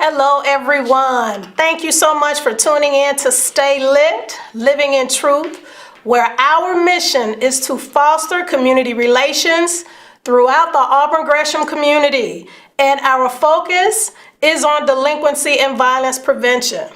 Hello, everyone. Thank you so much for tuning in to Stay Lit, Living in Truth, where our mission is to foster community relations throughout the Auburn Gresham community, and our focus is on delinquency and violence prevention.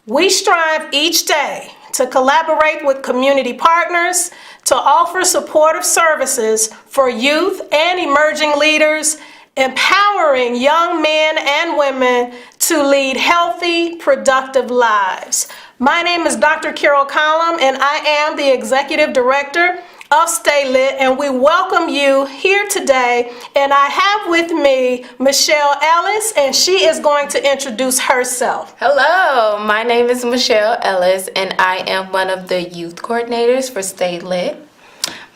We strive each day to collaborate with community partners to offer supportive services for youth and emerging leaders, empowering young men and women to lead healthy, productive lives. My name is Dr. Carol Collum, and I am the Executive Director of Stay Lit, and we welcome you here today. And I have with me Michelle Ellis, and she is going to introduce herself. Hello, my name is Michelle Ellis, and I am one of the youth coordinators for Stay Lit.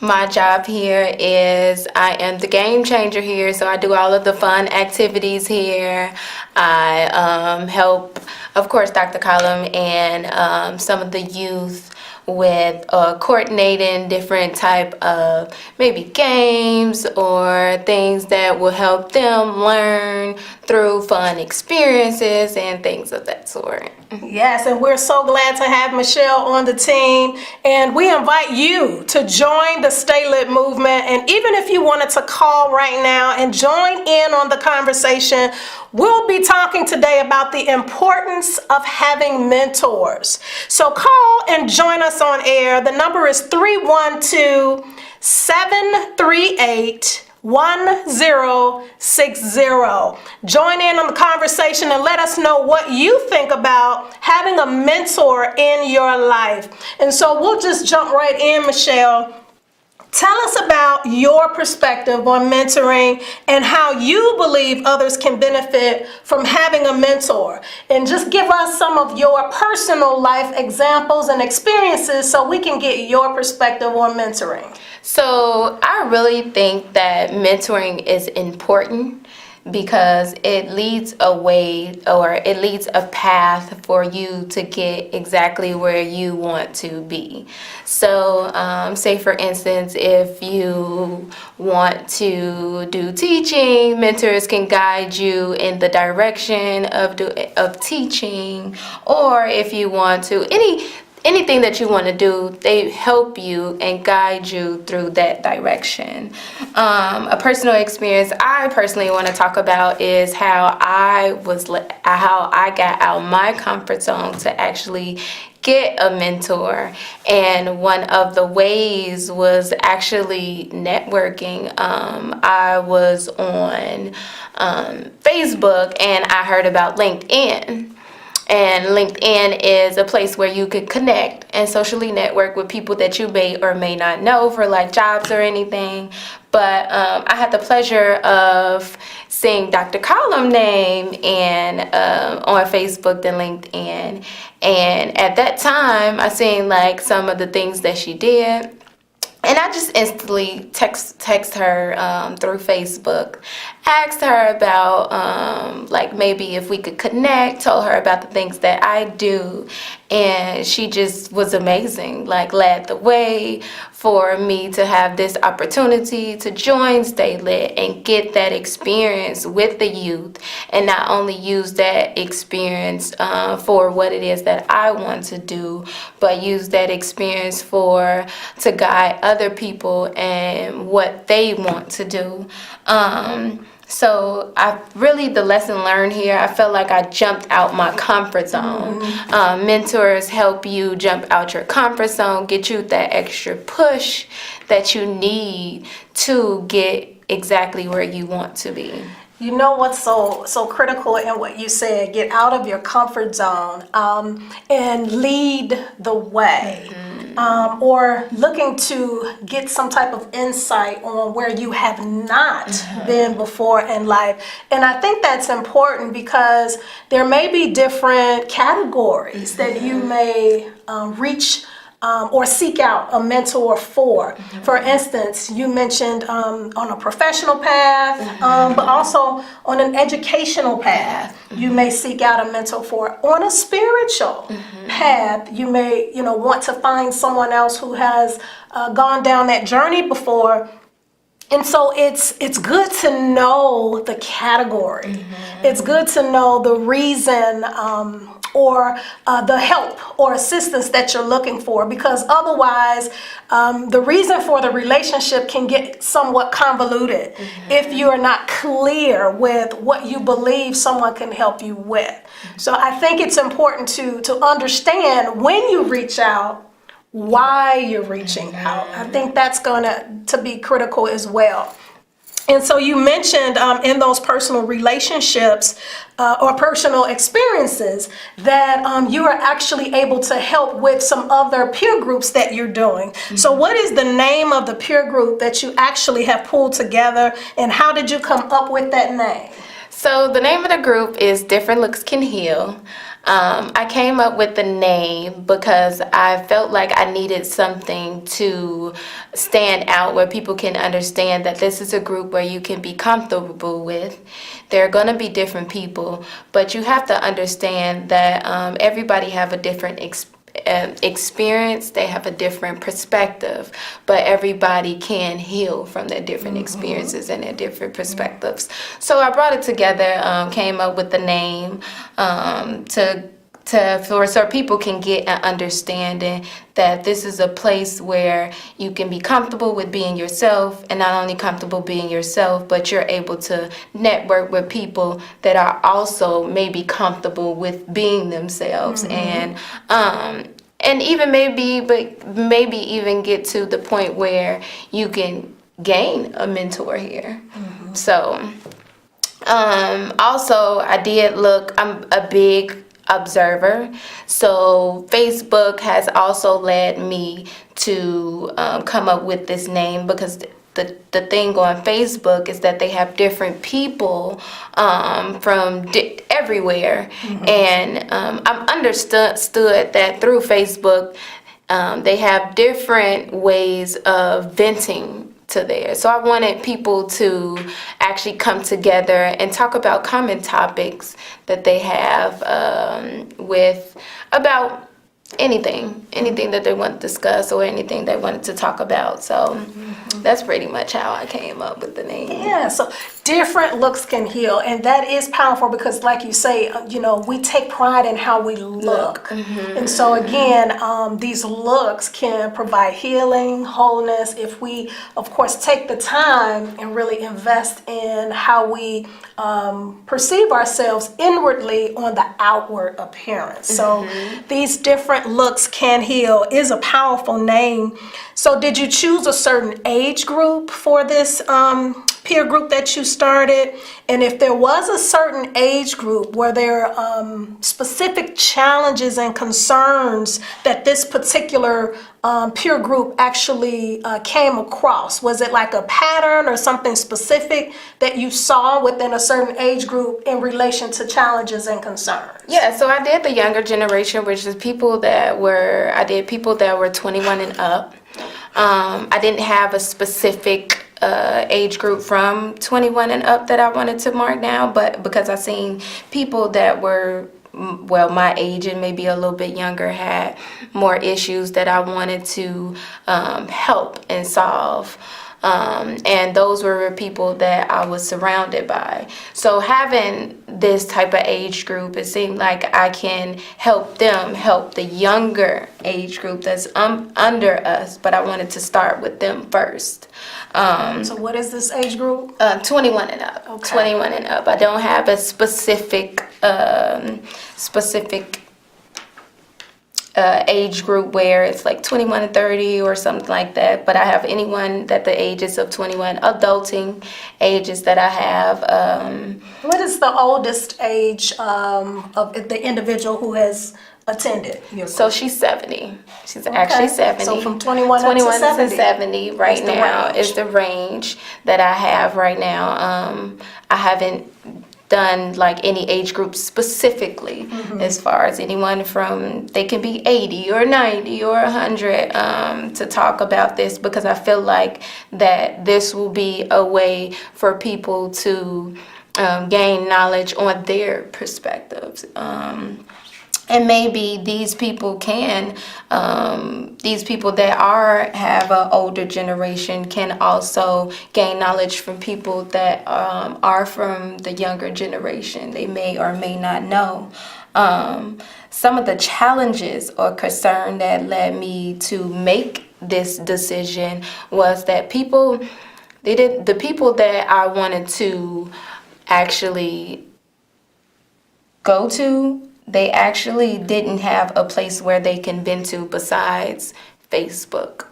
My job here is I am the game changer here, so I do all of the fun activities here. I help, of course, Dr. Collum and some of the youth with coordinating different type of maybe games or things that will help them learn through fun experiences and things of that sort. Yes, and we're so glad to have Michelle on the team, and we invite you to join the Stay Lit movement. And even if you wanted to call right now and join in on the conversation, we'll be talking today about the importance of having mentors. So call and join us on air. The number is 312-738-1060. Join in on the conversation and let us know what you think about having a mentor in your life. And so we'll just jump right in, Michelle. Tell us about your perspective on mentoring and how you believe others can benefit from having a mentor. And just give us some of your personal life examples and experiences so we can get your perspective on mentoring. So I really think that mentoring is important because it leads a way, or it leads a path for you to get exactly where you want to be. So say for instance, if you want to do teaching, mentors can guide you in the direction of teaching, or if you want to anything that you want to do, they help you and guide you through that direction. A personal experience I personally want to talk about is how I got out my comfort zone to actually get a mentor, and one of the ways was actually networking. I was on Facebook and I heard about LinkedIn. And LinkedIn is a place where you could connect and socially network with people that you may or may not know for like jobs or anything. But I had the pleasure of seeing Dr. Collum's name and on Facebook and LinkedIn. And at that time, I seen like some of the things that she did. And I just instantly text her through Facebook, asked her about like maybe if we could connect, told her about the things that I do, and she just was amazing, like led the way for me to have this opportunity to join Stay Lit and get that experience with the youth, and not only use that experience for what it is that I want to do, but use that experience to guide other people and what they want to do. So the lesson learned here, I felt like I jumped out my comfort zone. Mentors help you jump out your comfort zone, get you that extra push that you need to get exactly where you want to be. You know what's so critical in what you said, get out of your comfort zone and lead the way. Or looking to get some type of insight on where you have not been before in life. And I think that's important because there may be different categories that you may reach or seek out a mentor for. For instance, you mentioned on a professional path, but also on an educational path, you may seek out a mentor for. On a spiritual path, you may want to find someone else who has gone down that journey before And so it's good to know the category. It's good to know the reason or the help or assistance that you're looking for, because otherwise the reason for the relationship can get somewhat convoluted if you are not clear with what you believe someone can help you with. So I think it's important to understand when you reach out, why you're reaching out. I think that's going to be critical as well. And so you mentioned in those personal relationships or personal experiences that you are actually able to help with some other peer groups that you're doing. So what is the name of the peer group that you actually have pulled together, and how did you come up with that name? So the name of the group is Different Looks Can Heal. I came up with the name because I felt like I needed something to stand out where people can understand that this is a group where you can be comfortable with. There are going to be different people, but you have to understand that everybody have a different experience, they have a different perspective, but everybody can heal from their different experiences and their different perspectives. So I brought it together, came up with the name so people can get an understanding that this is a place where you can be comfortable with being yourself, and not only comfortable being yourself, but you're able to network with people that are also maybe comfortable with being themselves, and even maybe even get to the point where you can gain a mentor here. So also I'm a big observer, so Facebook has also led me to come up with this name, because the thing on Facebook is that they have different people from everywhere, and I've understood that through Facebook they have different ways of venting to there. So I wanted people to actually come together and talk about common topics that they have about anything that they want to discuss or anything they wanted to talk about. So that's pretty much how I came up with the name. Yeah, so Different Looks Can Heal, and that is powerful because, like you say, we take pride in how we look. And so again, these looks can provide healing, wholeness, if we, of course, take the time and really invest in how we perceive ourselves inwardly on the outward appearance. So these Different Looks Can Heal is a powerful name. So did you choose a certain age group for this peer group that you started? And if there was a certain age group, were there specific challenges and concerns that this particular peer group actually came across? Was it like a pattern or something specific that you saw within a certain age group in relation to challenges and concerns? Yeah, so I did the younger generation, which is people that were 21 and up. I didn't have a specific age group from 21 and up that I wanted to mark down, but because I seen people that were my age and maybe a little bit younger had more issues that I wanted to help and solve. And those were people that I was surrounded by. So having this type of age group, it seemed like I can help the younger age group that's under us, but I wanted to start with them first. So what is this age group? 21 and up. Okay. 21 and up. I don't have a specific age group where it's like 21 to 30 or something like that, but I have anyone that the ages of 21, adulting ages that I have. What is the oldest age of the individual who has attended your group? So she's 70. She's actually 70. So from 21 to 70 right now is the range that I have right now. I haven't done like any age group specifically as far as anyone from, they can be 80 or 90 or 100 to talk about this, because I feel like that this will be a way for people to gain knowledge on their perspectives. And maybe these people these people that have an older generation can also gain knowledge from people that are from the younger generation. They may or may not know. Some of the challenges or concern that led me to make this decision was that the people that I wanted to actually go to, they actually didn't have a place where they can vent to besides Facebook.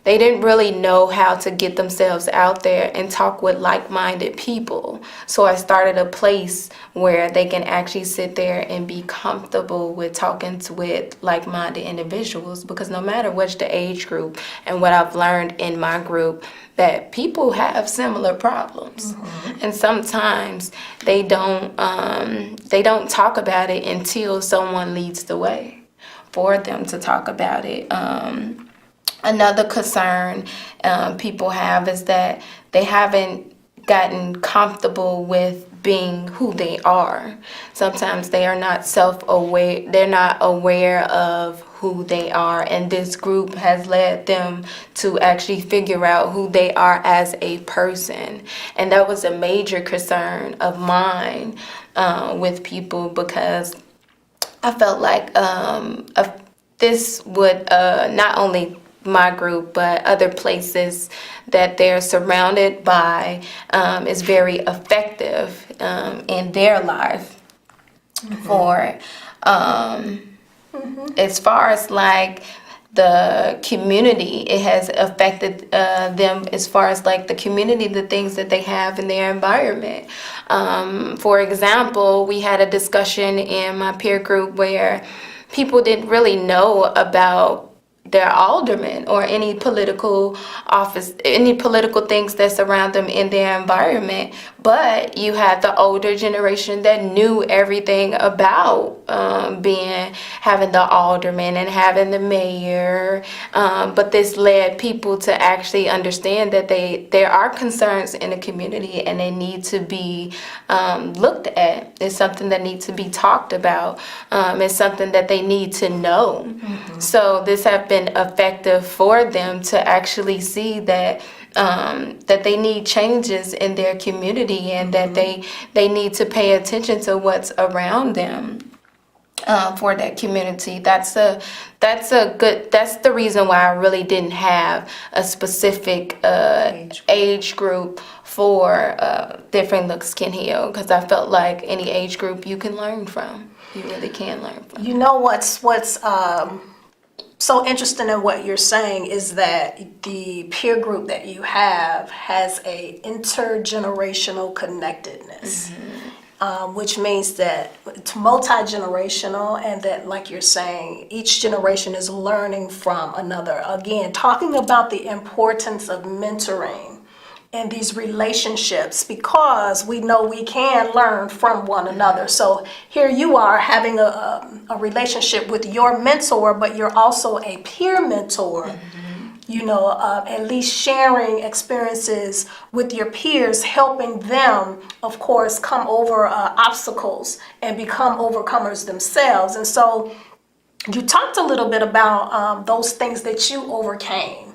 They didn't really know how to get themselves out there and talk with like-minded people. So I started a place where they can actually sit there and be comfortable with talking with like-minded individuals, because no matter what's the age group, and what I've learned in my group, that people have similar problems. And sometimes they don't talk about it until someone leads the way for them to talk about it. Another concern people have is that they haven't gotten comfortable with being who they are. Sometimes they are not self-aware. They're not aware of who they are, and this group has led them to actually figure out who they are as a person. And that was a major concern of mine with people, because I felt like this would not only my group, but other places that they're surrounded by is very effective in their life. For as far as like the community, it has affected them as far as like the community, the things that they have in their environment. For example, we had a discussion in my peer group where people didn't really know about their aldermen or any political office, any political things that surround them in their environment. But you had the older generation that knew everything about having the alderman and having the mayor. But this led people to actually understand that there are concerns in the community and they need to be looked at. It's something that needs to be talked about. It's something that they need to know. So this has been effective for them to actually see that that they need changes in their community, and that they need to pay attention to what's around them for that community. That's the reason why I really didn't have a specific age group for Different Looks Can Heal, because I felt like any age group you can learn from. You really can learn from. You know what's so interesting in what you're saying is that the peer group that you have has a intergenerational connectedness, which means that it's multi-generational, and that, like you're saying, each generation is learning from another. Again, talking about the importance of mentoring in these relationships, because we know we can learn from one another. So here you are having a relationship with your mentor, but you're also a peer mentor. You know, at least sharing experiences with your peers, helping them, of course, come over obstacles and become overcomers themselves. And so you talked a little bit about those things that you overcame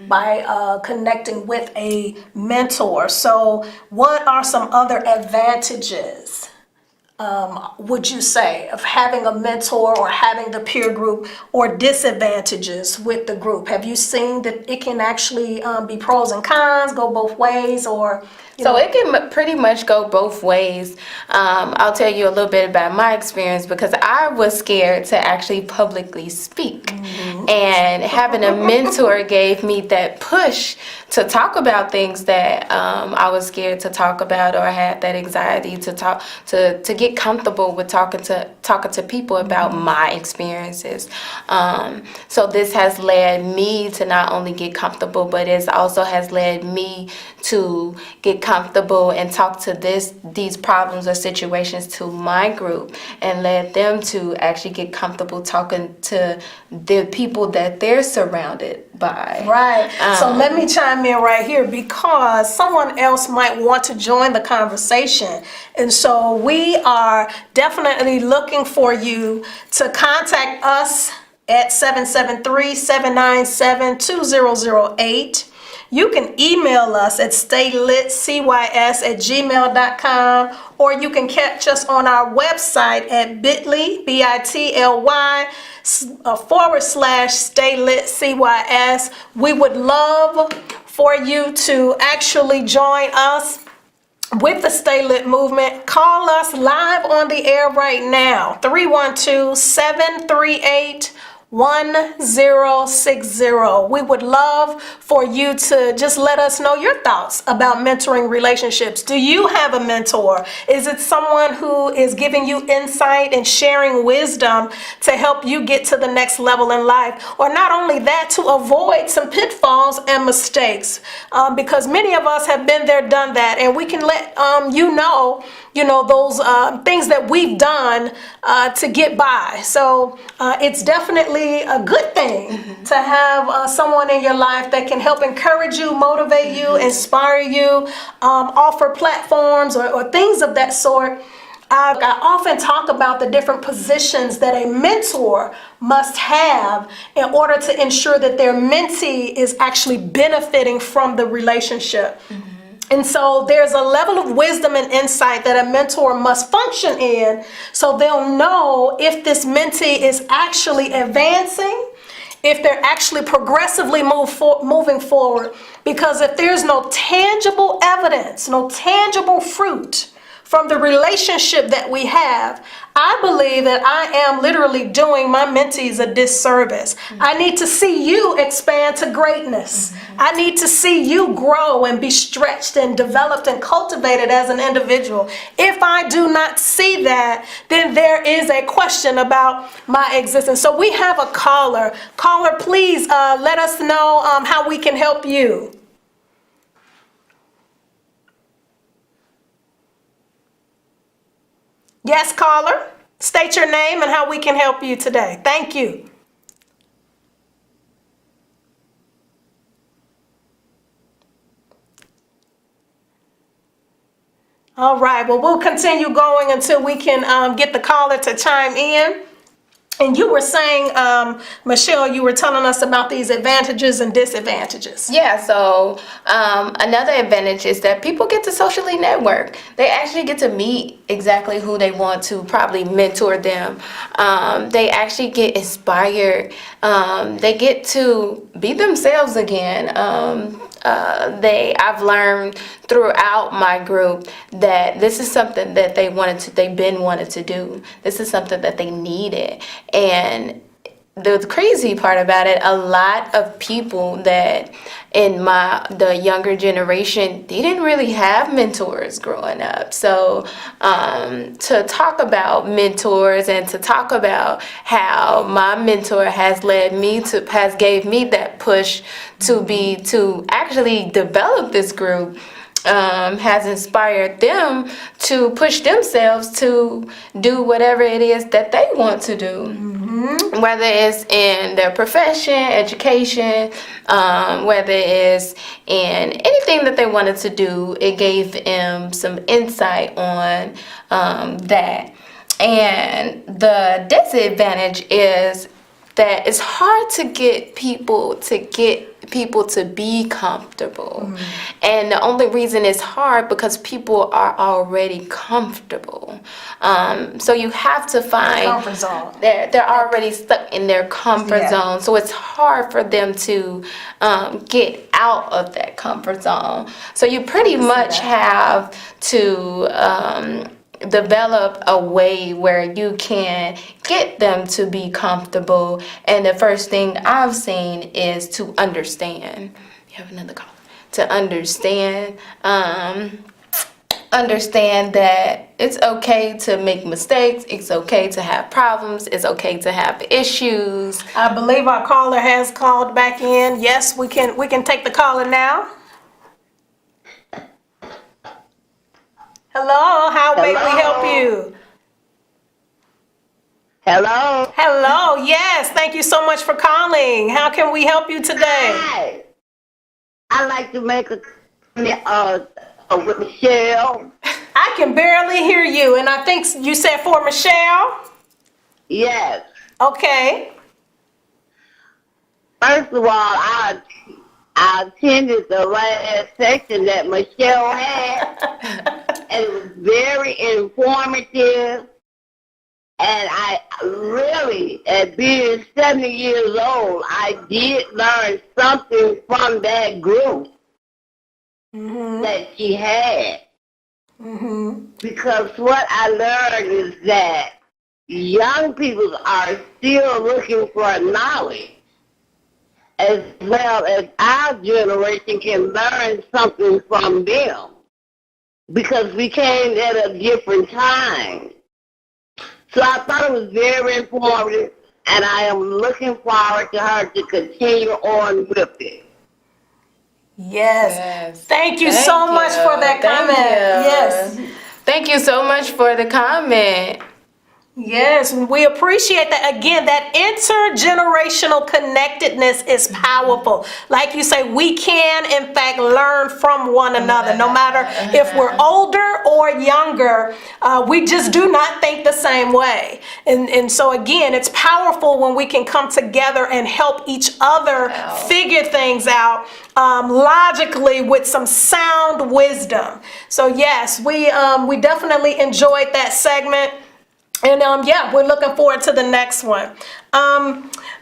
by connecting with a mentor. So what are some other advantages, would you say, of having a mentor or having the peer group, or disadvantages with the group? Have you seen that it can actually be pros and cons, go both ways, or... So it can pretty much go both ways. I'll tell you a little bit about my experience, because I was scared to actually publicly speak. And having a mentor gave me that push to talk about things that I was scared to talk about, or had that anxiety to talk, to get comfortable with talking to people about my experiences. So this has led me to not only get comfortable, but it also has led me to get comfortable and talk to these problems or situations to my group, and led them to actually get comfortable talking to the people people that they're surrounded by. Right. So let me chime in right here, because someone else might want to join the conversation. And so we are definitely looking for you to contact us at 773-797-2008. You can email us at StayLITCYS@gmail.com, or you can catch us on our website at bit.ly, bit.ly /StayLITCYS. We would love for you to actually join us with the Stay Lit movement. Call us live on the air right now, 312-738-1060. We would love for you to just let us know your thoughts about mentoring relationships. Do you have a mentor? Is it someone who is giving you insight and sharing wisdom to help you get to the next level in life? Or not only that, to avoid some pitfalls and mistakes, because many of us have been there, done that, and we can let you know those things that we've done to get by. So it's definitely a good thing to have someone in your life that can help encourage you, motivate you, inspire you, offer platforms or things of that sort. I often talk about the different positions that a mentor must have in order to ensure that their mentee is actually benefiting from the relationship. And so there's a level of wisdom and insight that a mentor must function in, so they'll know if this mentee is actually advancing, if they're actually progressively moving forward. Because if there's no tangible evidence, no tangible fruit from the relationship that we have, I believe that I am literally doing my mentees a disservice. I need to see you expand to greatness. I need to see you grow and be stretched and developed and cultivated as an individual. If I do not see that, then there is a question about my existence. So we have a caller. Caller, please let us know how we can help you. Yes, caller. State your name and how we can help you today. Thank you. All right. Well, we'll continue going until we can get the caller to chime in. And you were saying, Michelle, you were telling us about these advantages and disadvantages. Yeah, so another advantage is that people get to socially network. They actually get to meet exactly who they want to probably mentor them. They actually get inspired. They get to be themselves again. I've learned throughout my group that this is something that they've been wanted to do. This is something that they needed. And the crazy part about it, a lot of people that in the younger generation, they didn't really have mentors growing up. So to talk about mentors and to talk about how my mentor has gave me that push to actually develop this group, has inspired them to push themselves to do whatever it is that they want to do. Whether it's in their profession, education, whether it's in anything that they wanted to do, it gave them some insight on that. And the disadvantage is that it's hard to get people to be comfortable. And the only reason it's hard because people are already comfortable. So you have to find Comfort zone. They're already stuck in their comfort zone. So it's hard for them to get out of that comfort zone. So you pretty much have to develop a way where you can get them to be comfortable. And the first thing I've seen is to understand. You have another call. To understand that it's okay to make mistakes. It's okay to have problems. It's okay to have issues. I believe our caller has called back in. Yes, we can take the caller now. Hello, how may we help you? Hello. Hello, yes, thank you so much for calling. How can we help you today? Hi. I'd like to make a with Michelle. I can barely hear you, and I think you said for Michelle? Yes. Okay. First of all, I attended the last section that Michelle had, and it was very informative. And I really, at being 70 years old, I did learn something from that group that she had. Because what I learned is that young people are still looking for knowledge, as well as our generation can learn something from them, because we came at a different time. So I thought it was very informative, and I am looking forward to her to continue on with it. Yes. Thank you so much for that comment. Yes. Thank you so much for the comment. Yes, we appreciate that. Again, that intergenerational connectedness is powerful. Like you say, we can, in fact, learn from one another, no matter if we're older or younger. We just do not think the same way. And so, again, it's powerful when we can come together and help each other figure things out logically with some sound wisdom. So, yes, we definitely enjoyed that segment. And yeah, we're looking forward to the next one.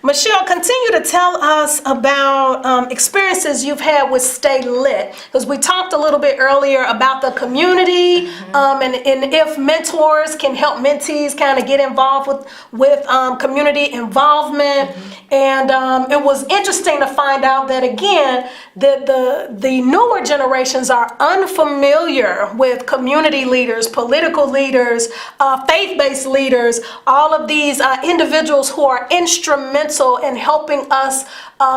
Michelle, continue to tell us about experiences you've had with StayLIT, because we talked a little bit earlier about the community and if mentors can help mentees kind of get involved with community involvement. And it was interesting to find out that, again, that the newer generations are unfamiliar with community leaders, political leaders, faith-based leaders, all of these individuals who are instrumental in helping us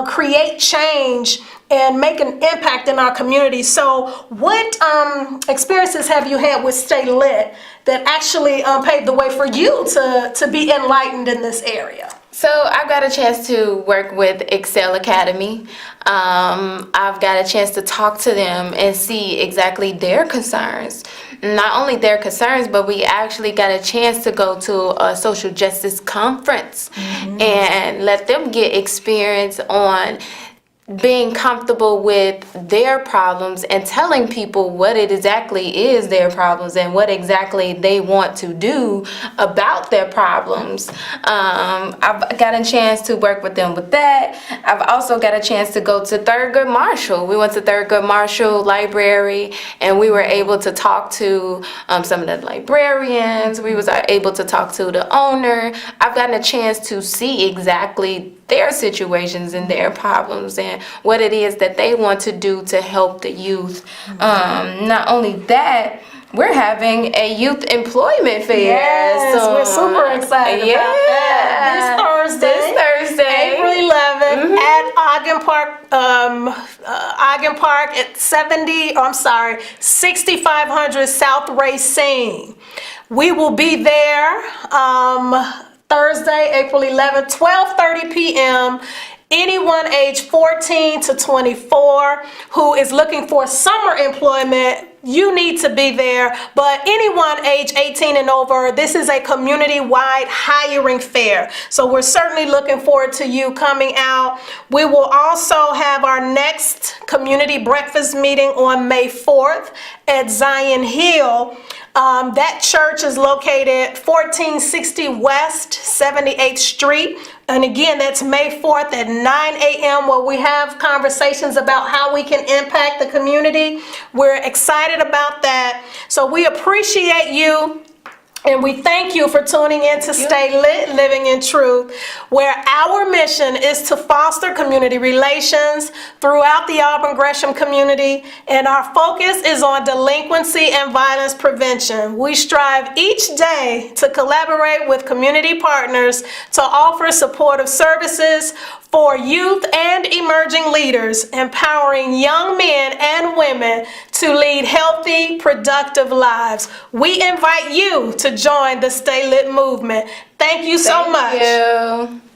create change and make an impact in our community. So what experiences have you had with StayLIT that actually paved the way for you to be enlightened in this area? So I've got a chance to work with Excel Academy. I've got a chance to talk to them and see exactly their concerns. Not only their concerns, but we actually got a chance to go to a social justice conference and let them get experience on being comfortable with their problems and telling people what it exactly is their problems and what exactly they want to do about their problems. I've got a chance to work with them with that. I've also got a chance to go to Thurgood Marshall. We went to Thurgood Marshall Library and we were able to talk to some of the librarians. We was able to talk to the owner. I've gotten a chance to see exactly their situations and their problems and what it is that they want to do to help the youth. Not only that, we're having a youth employment fair. Yes, so, we're super excited about that. This Thursday, April 11th at Ogden Park at 6500 South Racine. We will be there Thursday, April 11th, 12:30 p.m. Anyone age 14 to 24 who is looking for summer employment, you need to be there. But anyone age 18 and over, this is a community-wide hiring fair. So we're certainly looking forward to you coming out. We will also have our next community breakfast meeting on May 4th at Zion Hill. That church is located 1460 West 78th Street. And again, that's May 4th at 9 a.m. where we have conversations about how we can impact the community. We're excited about that. So we appreciate you. And we thank you for tuning in to StayLIT, Living in Truth, where our mission is to foster community relations throughout the Auburn Gresham community, and our focus is on delinquency and violence prevention. We strive each day to collaborate with community partners to offer supportive services for youth and emerging leaders, empowering young men and women to lead healthy, productive lives. We invite you to join the StayLIT movement. Thank you so much. Thank you.